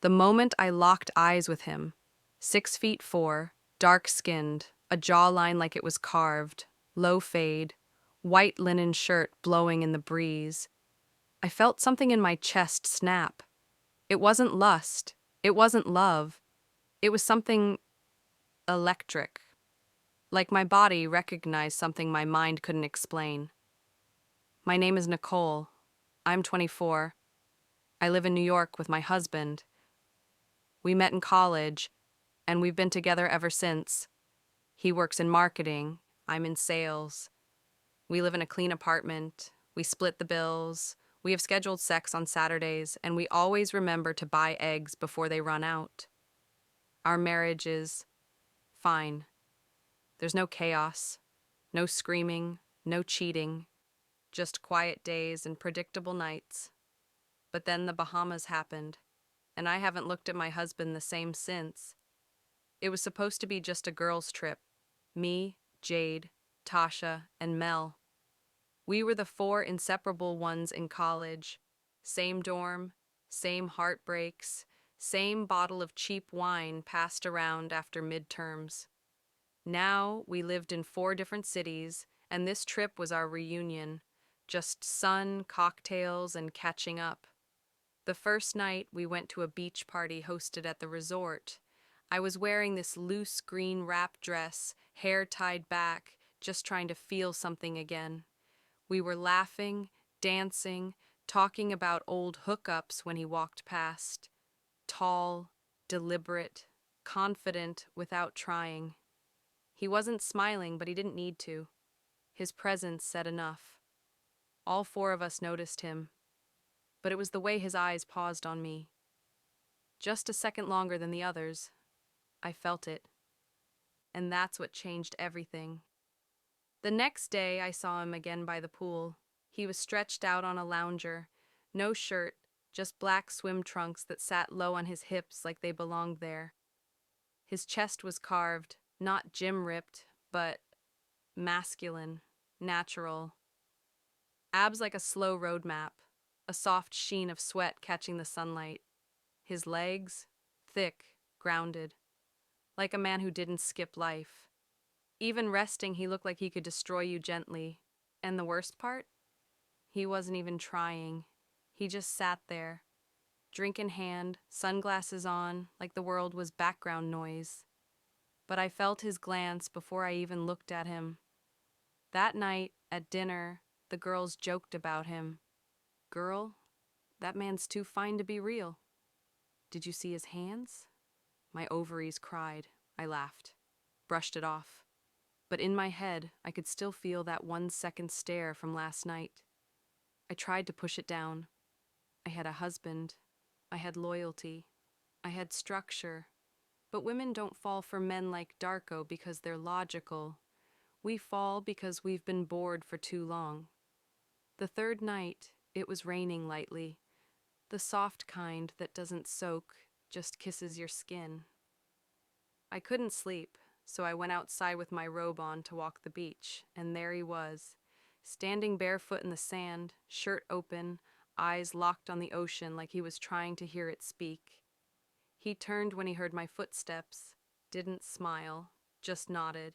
The moment I locked eyes with him, 6'4", dark-skinned, a jawline like it was carved, low fade, white linen shirt blowing in the breeze, I felt something in my chest snap. It wasn't lust. It wasn't love. It was something electric. Like my body recognized something my mind couldn't explain. My name is Nicole. I'm 24. I live in New York with my husband. We met in college, and we've been together ever since. He works in marketing. I'm in sales. We live in a clean apartment. We split the bills. We have scheduled sex on Saturdays, and we always remember to buy eggs before they run out. Our marriage is fine. There's no chaos, no screaming, no cheating, just quiet days and predictable nights. But then the Bahamas happened, and I haven't looked at my husband the same since. It was supposed to be just a girls' trip. Me, Jade, Tasha, and Mel. We were the four inseparable ones in college. Same dorm, same heartbreaks, same bottle of cheap wine passed around after midterms. Now we lived in 4 different cities, and this trip was our reunion. Just sun, cocktails, and catching up. The first night, we went to a beach party hosted at the resort. I was wearing this loose green wrap dress, hair tied back, just trying to feel something again. We were laughing, dancing, talking about old hookups when he walked past. Tall, deliberate, confident without trying. He wasn't smiling, but he didn't need to. His presence said enough. All 4 of us noticed him, but it was the way his eyes paused on me. Just a second longer than the others. I felt it. And that's what changed everything. The next day, I saw him again by the pool. He was stretched out on a lounger. No shirt, just black swim trunks that sat low on his hips like they belonged there. His chest was carved, not gym ripped, but masculine, natural. Abs like a slow road map, a soft sheen of sweat catching the sunlight. His legs, thick, grounded, like a man who didn't skip life. Even resting, he looked like he could destroy you gently. And the worst part? He wasn't even trying. He just sat there, drink in hand, sunglasses on, like the world was background noise. But I felt his glance before I even looked at him. That night, at dinner, the girls joked about him. Girl, that man's too fine to be real. Did you see his hands? My ovaries cried. I laughed, brushed it off. But in my head, I could still feel that 1-second stare from last night. I tried to push it down. I had a husband. I had loyalty. I had structure. But women don't fall for men like Darko because they're logical. We fall because we've been bored for too long. The third night, it was raining lightly. The soft kind that doesn't soak, just kisses your skin. I couldn't sleep, so I went outside with my robe on to walk the beach, and there he was, standing barefoot in the sand, shirt open, eyes locked on the ocean like he was trying to hear it speak. He turned when he heard my footsteps, didn't smile, just nodded.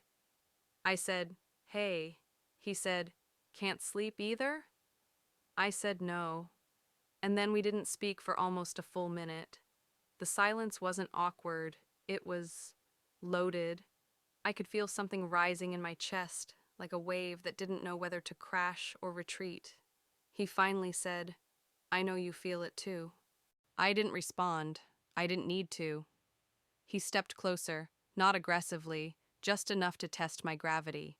I said, "Hey." He said, "Can't sleep either?" I said no, and then we didn't speak for almost a full minute. The silence wasn't awkward, it was loaded. I could feel something rising in my chest, like a wave that didn't know whether to crash or retreat. He finally said, "I know you feel it too." I didn't respond. I didn't need to. He stepped closer, not aggressively, just enough to test my gravity.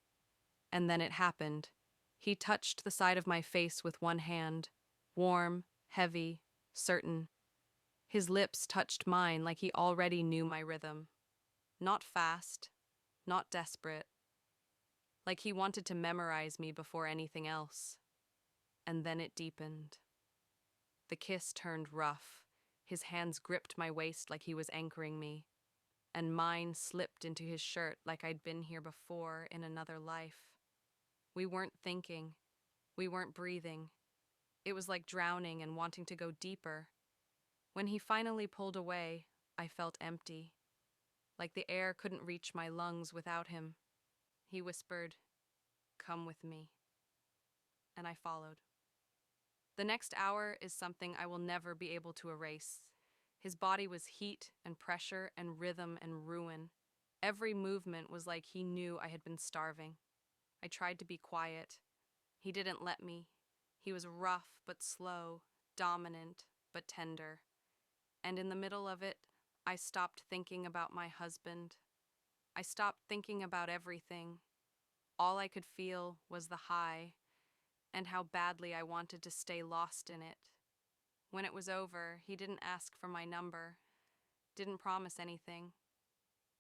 And then it happened. He touched the side of my face with one hand, warm, heavy, certain. His lips touched mine like he already knew my rhythm. Not fast, not desperate. Like he wanted to memorize me before anything else. And then it deepened. The kiss turned rough. His hands gripped my waist like he was anchoring me, and mine slipped into his shirt like I'd been here before in another life. We weren't thinking. We weren't breathing. It was like drowning and wanting to go deeper. When he finally pulled away, I felt empty, like the air couldn't reach my lungs without him. He whispered, "Come with me," and I followed. The next hour is something I will never be able to erase. His body was heat and pressure and rhythm and ruin. Every movement was like he knew I had been starving. I tried to be quiet. He didn't let me. He was rough but slow, dominant but tender. And in the middle of it, I stopped thinking about my husband. I stopped thinking about everything. All I could feel was the high, and how badly I wanted to stay lost in it. When it was over, he didn't ask for my number, didn't promise anything.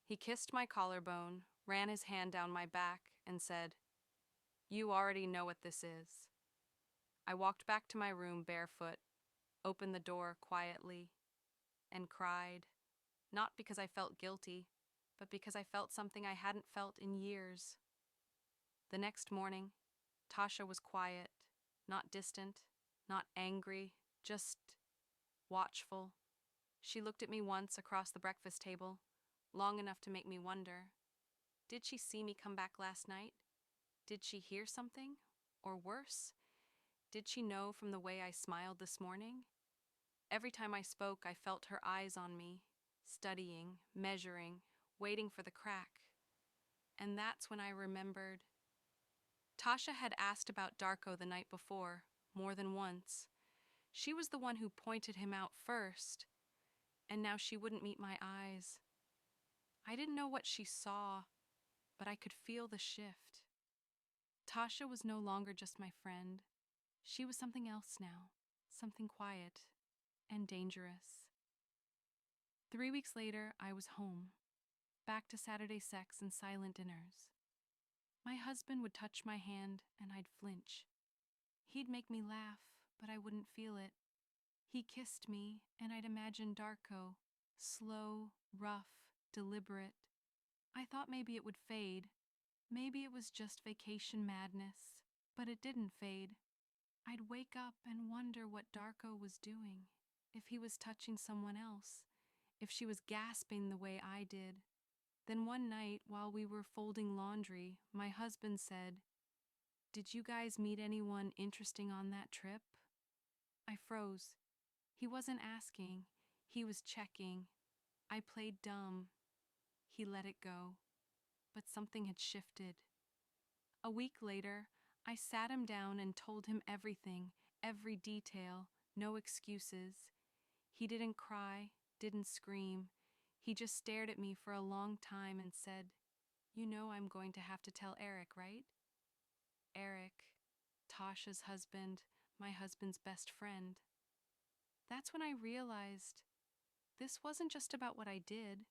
He kissed my collarbone, ran his hand down my back, and said, "You already know what this is." I walked back to my room barefoot, opened the door quietly, and cried, not because I felt guilty, but because I felt something I hadn't felt in years. The next morning, Tasha was quiet, not distant, not angry, just watchful. She looked at me once across the breakfast table, long enough to make me wonder, did she see me come back last night? Did she hear something? Or worse, did she know from the way I smiled this morning? Every time I spoke, I felt her eyes on me, studying, measuring, waiting for the crack. And that's when I remembered. Tasha had asked about Darko the night before, more than once. She was the one who pointed him out first, and now she wouldn't meet my eyes. I didn't know what she saw, but I could feel the shift. Tasha was no longer just my friend. She was something else now, something quiet and dangerous. 3 weeks later, I was home, back to Saturday sex and silent dinners. My husband would touch my hand and I'd flinch. He'd make me laugh, but I wouldn't feel it. He kissed me and I'd imagine Darko, slow, rough, deliberate. I thought maybe it would fade. Maybe it was just vacation madness, but it didn't fade. I'd wake up and wonder what Darko was doing, if he was touching someone else, if she was gasping the way I did. Then one night, while we were folding laundry, my husband said, "Did you guys meet anyone interesting on that trip?" I froze. He wasn't asking, he was checking. I played dumb. He let it go. But something had shifted. A week later, I sat him down and told him everything, every detail, no excuses. He didn't cry, didn't scream. He just stared at me for a long time and said, "You know I'm going to have to tell Eric, right?" Eric, Tasha's husband, my husband's best friend. That's when I realized this wasn't just about what I did.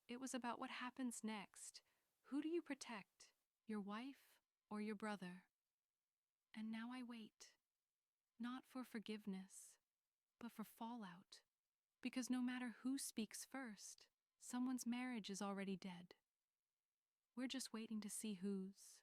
It was about what happens next. Who do you protect? Your wife or your brother? And now I wait. Not for forgiveness, but for fallout. Because no matter who speaks first, someone's marriage is already dead. We're just waiting to see whose.